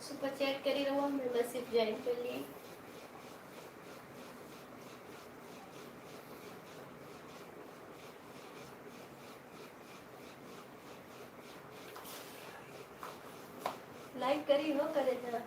Super chat करी रहो, membership join कर ली। लाइक करी हो करे जरा।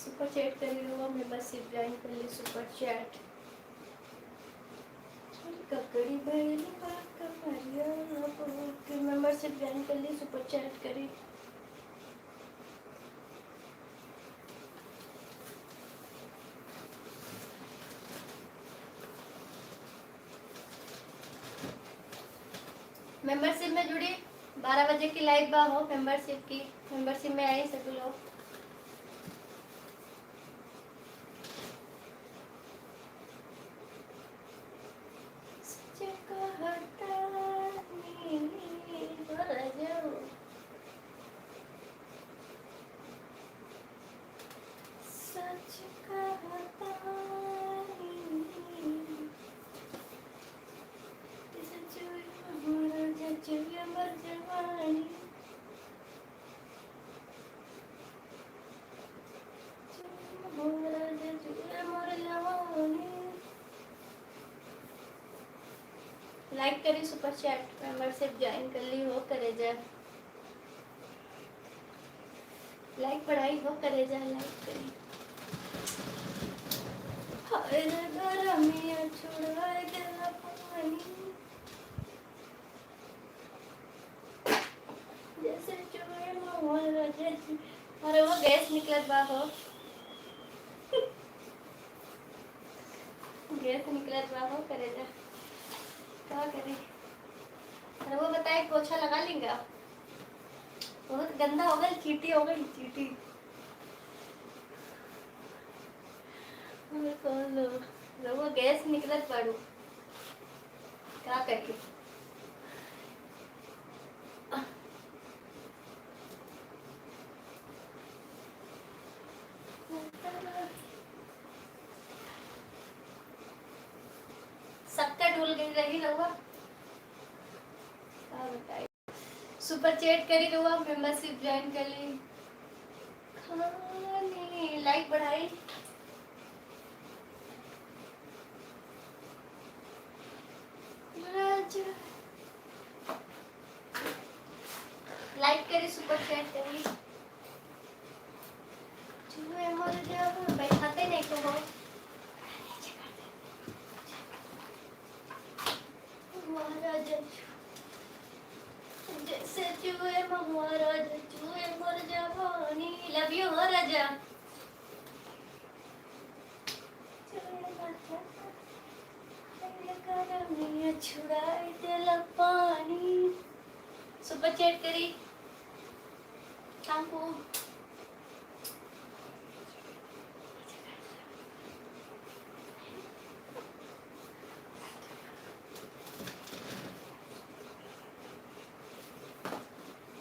सुपर चैट करी रहो, मेंबरशिप ज्वाइन कर ली। सुपर चैट ककड़ी बैली मेंबरशिप ज्वाइन कर ली, सुपर चैट करी। मेंबरशिप में जुड़ी 12 बजे की लाइव बा हो। मेंबरशिप में आई सभी लोग। लाइक करी, सुपर चैट मेंबरशिप ज्वाइन कर ली हो करे जा। लाइक पढ़ाई हो करे जा, लाइक करी। हाय रे गरमिया छुड़ाए देला पानी, जैसे चुए मोर जैसे। अरे वो गैस निकलत बा हो। गैस निकलत बा हो करे जा। क्या करें? अरे वो बताए पोछा लगा लेंगे। बहुत गंदा हो गई, चीटी हो गई, चीटी। वो गैस निकलत पड़ू, क्या करिए। सबका ढूल गई रही रहुआ। क्या बताए। सुपर चैट करी रहुआ, मेंबरशिप ज्वाइन कर ली। खाने लाइक बढ़ाई। लाइक करी, सुपर चैट करी। चूहे मर जाओ, बैठाते नहीं तो हो। महाराजा जैसे चूहे महाराजा, चूहे मर जावानी। लव यू हो राजा। छुड़ाई देला पानी। सुपर चैट करी काकू।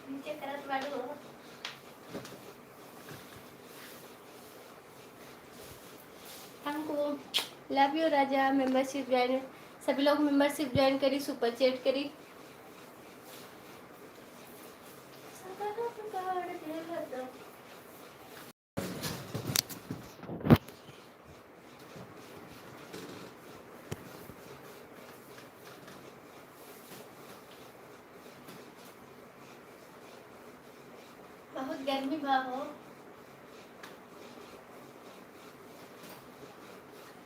नीचे करत वालो। काकू लव यू राजा। मेंबरशिप ज्वाइन, सभी लोग मेंबरशिप ज्वाइन करी, सुपर चैट करी। बहुत गर्मी बा हो।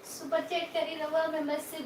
सुपर चैट करी रहुआ, मेंबरशिप